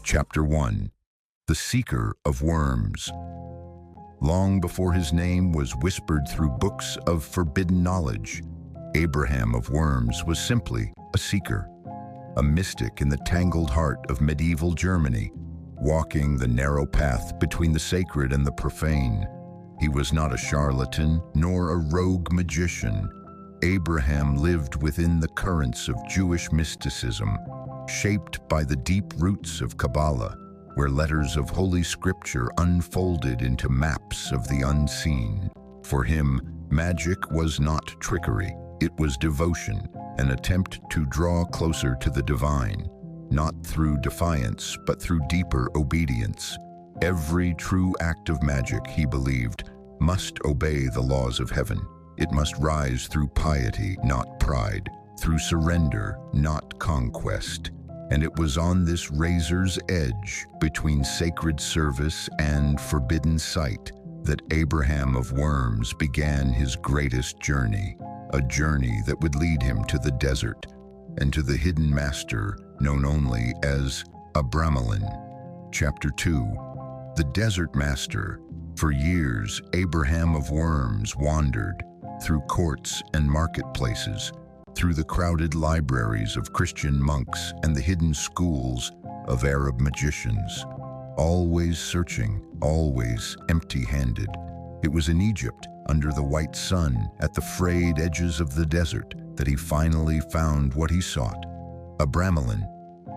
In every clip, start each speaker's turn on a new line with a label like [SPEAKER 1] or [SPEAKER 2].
[SPEAKER 1] Chapter 1. The Seeker of Worms. Long before his name was whispered through books of forbidden knowledge, Abraham of Worms was simply a seeker, a mystic in the tangled heart of medieval Germany, walking the narrow path between the sacred and the profane. He was not a charlatan nor a rogue magician. Abraham lived within the currents of Jewish mysticism, shaped by the deep roots of Kabbalah, where letters of Holy Scripture unfolded into maps of the unseen. For him, magic was not trickery, it was devotion, an attempt to draw closer to the divine, not through defiance, but through deeper obedience. Every true act of magic, he believed, must obey the laws of heaven. It must rise through piety, not pride, through surrender, not conquest. And it was on this razor's edge between sacred service and forbidden sight that Abraham of Worms began his greatest journey, a journey that would lead him to the desert and to the hidden master known only as Abramelin. Chapter 2. The Desert Master. For years, Abraham of Worms wandered through courts and marketplaces, through the crowded libraries of Christian monks and the hidden schools of Arab magicians, always searching, always empty-handed. It was in Egypt, under the white sun, at the frayed edges of the desert, that he finally found what he sought. Abramelin,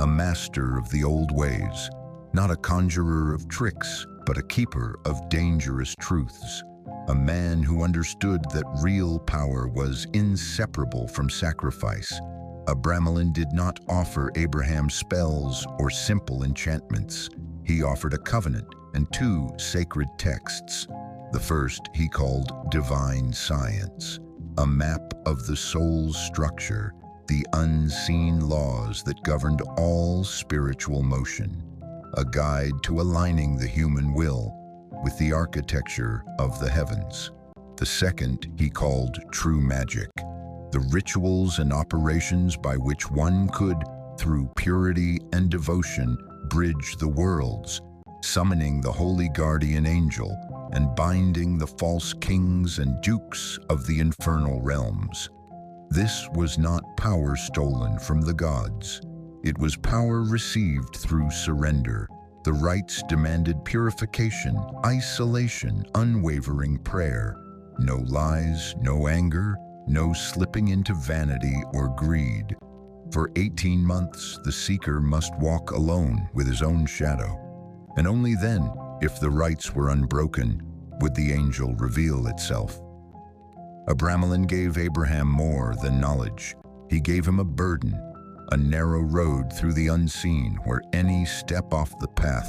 [SPEAKER 1] a master of the old ways, not a conjurer of tricks, but a keeper of dangerous truths. A man who understood that real power was inseparable from sacrifice. Abramelin did not offer Abraham spells or simple enchantments. He offered a covenant and two sacred texts. The first he called Divine Science, a map of the soul's structure, the unseen laws that governed all spiritual motion, a guide to aligning the human will with the architecture of the heavens. The second he called True Magic, the rituals and operations by which one could, through purity and devotion, bridge the worlds, summoning the holy guardian angel and binding the false kings and dukes of the infernal realms. This was not power stolen from the gods. It was power received through surrender. The rites demanded purification, isolation, unwavering prayer. No lies, no anger, no slipping into vanity or greed. For 18 months, the seeker must walk alone with his own shadow. And only then, if the rites were unbroken, would the angel reveal itself. Abramelin gave Abraham more than knowledge. He gave him a burden, a narrow road through the unseen where any step off the path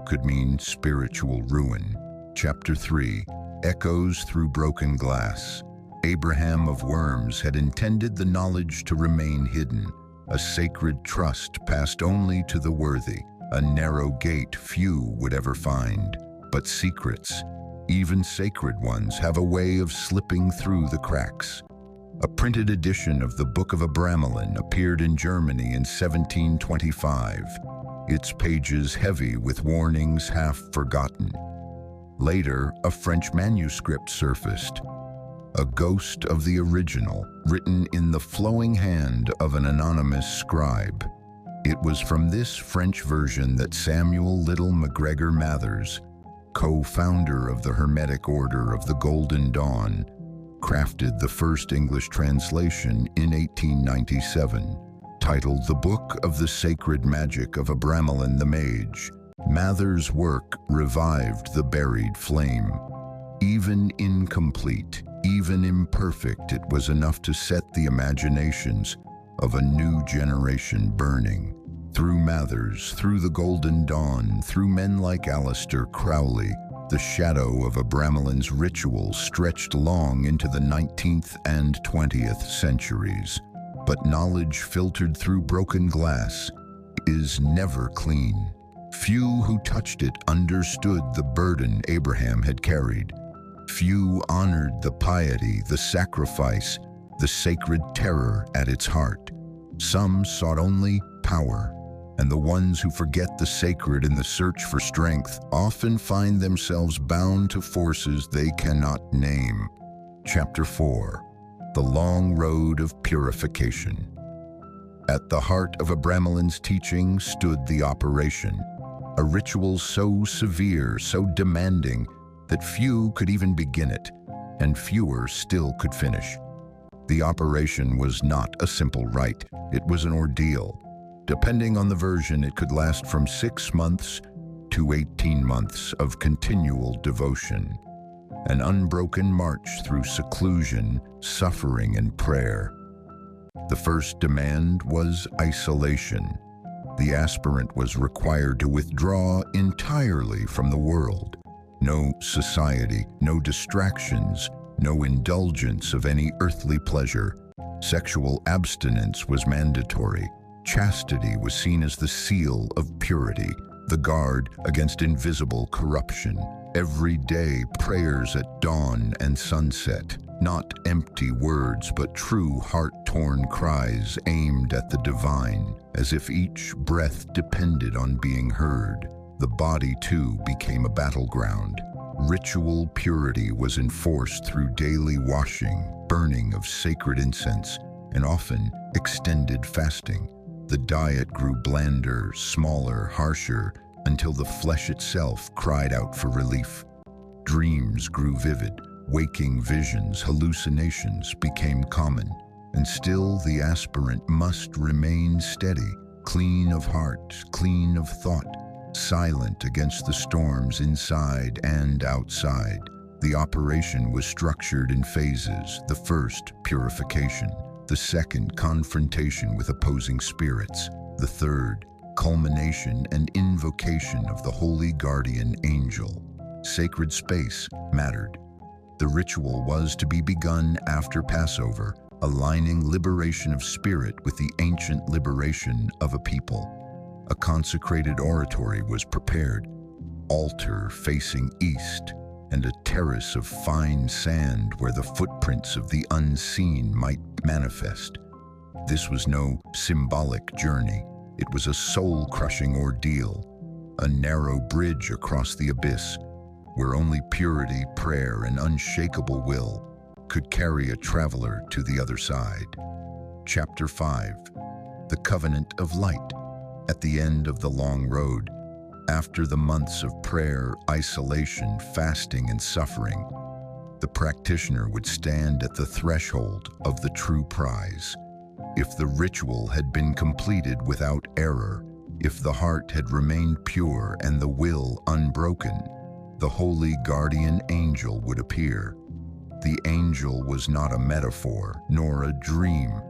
[SPEAKER 1] could mean spiritual ruin. Chapter 3. Echoes through broken glass. Abraham of Worms had intended the knowledge to remain hidden, a sacred trust passed only to the worthy, a narrow gate few would ever find. But secrets, even sacred ones, have a way of slipping through the cracks. A printed edition of the Book of Abramelin appeared in Germany in 1725, its pages heavy with warnings half forgotten. Later, a French manuscript surfaced, a ghost of the original, written in the flowing hand of an anonymous scribe. It was from this French version that Samuel Little MacGregor Mathers, co-founder of the Hermetic Order of the Golden Dawn, crafted the first English translation in 1897, titled The Book of the Sacred Magic of Abramelin the Mage. Mathers' work revived the buried flame. Even incomplete, even imperfect, it was enough to set the imaginations of a new generation burning. Through Mathers, through the Golden Dawn, through men like Aleister Crowley, the shadow of Abramelin's ritual stretched long into the 19th and 20th centuries. But knowledge filtered through broken glass is never clean. Few who touched it understood the burden Abraham had carried. Few honored the piety, the sacrifice, the sacred terror at its heart. Some sought only power, And the ones who forget the sacred in the search for strength often find themselves bound to forces they cannot name. Chapter 4. The Long Road of Purification. At the heart of Abramelin's teaching stood the operation, a ritual so severe, so demanding, that few could even begin it, and fewer still could finish. The operation was not a simple rite, it was an ordeal. Depending on the version, it could last from 6 months to 18 months of continual devotion, an unbroken march through seclusion, suffering, and prayer. The first demand was isolation. The aspirant was required to withdraw entirely from the world. No society, no distractions, no indulgence of any earthly pleasure. Sexual abstinence was mandatory. Chastity was seen as the seal of purity, the guard against invisible corruption. Every day, prayers at dawn and sunset, not empty words, but true heart-torn cries aimed at the divine, as if each breath depended on being heard. The body, too, became a battleground. Ritual purity was enforced through daily washing, burning of sacred incense, and often extended fasting. The diet grew blander, smaller, harsher, until the flesh itself cried out for relief. Dreams grew vivid, waking visions, hallucinations became common, and still the aspirant must remain steady, clean of heart, clean of thought, silent against the storms inside and outside. The operation was structured in phases. The first, purification. The second, confrontation with opposing spirits. The third, culmination and invocation of the holy guardian angel. Sacred space mattered. The ritual was to be begun after Passover, aligning liberation of spirit with the ancient liberation of a people. A consecrated oratory was prepared, altar facing east, and a terrace of fine sand where the footprints of the unseen might manifest. This was no symbolic journey. It was a soul-crushing ordeal, a narrow bridge across the abyss, where only purity, prayer, and unshakable will could carry a traveler to the other side. Chapter 5. The Covenant of Light. At the end of the long road, after the months of prayer, isolation, fasting, and suffering, the practitioner would stand at the threshold of the true prize. If the ritual had been completed without error, if the heart had remained pure and the will unbroken, the holy guardian angel would appear. The angel was not a metaphor, nor a dream.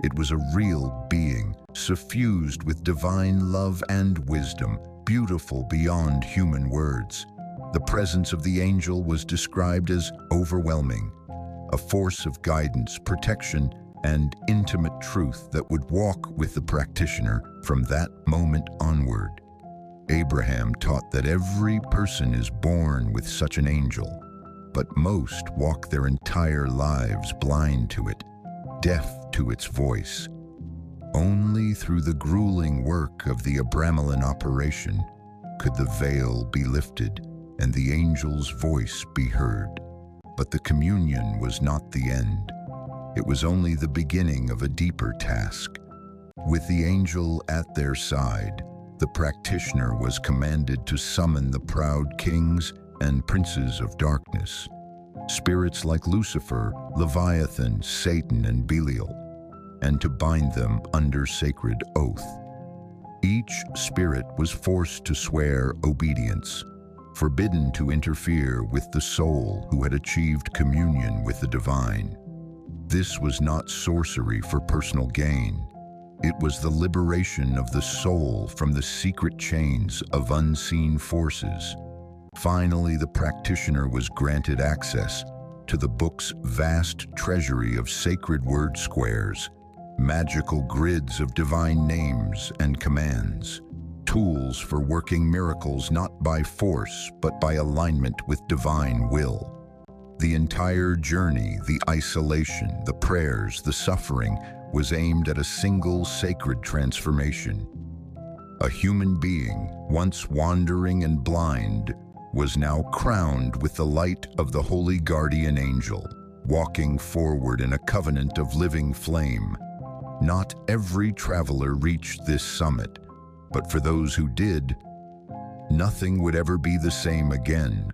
[SPEAKER 1] It was a real being, suffused with divine love and wisdom, beautiful beyond human words. The presence of the angel was described as overwhelming, a force of guidance, protection, and intimate truth that would walk with the practitioner from that moment onward. Abraham taught that every person is born with such an angel, but most walk their entire lives blind to it, deaf to its voice. Only through the grueling work of the Abramelin operation could the veil be lifted and the angel's voice be heard. But the communion was not the end. It was only the beginning of a deeper task. With the angel at their side, the practitioner was commanded to summon the proud kings and princes of darkness, spirits like Lucifer, Leviathan, Satan, and Belial, and to bind them under sacred oath. Each spirit was forced to swear obedience, forbidden to interfere with the soul who had achieved communion with the divine. This was not sorcery for personal gain. It was the liberation of the soul from the secret chains of unseen forces. Finally, the practitioner was granted access to the book's vast treasury of sacred word squares, magical grids of divine names and commands, tools for working miracles not by force but by alignment with divine will. The entire journey, the isolation, the prayers, the suffering, was aimed at a single sacred transformation. A human being, once wandering and blind, was now crowned with the light of the holy guardian angel, walking forward in a covenant of living flame. Not every traveler reached this summit, but for those who did, nothing would ever be the same again.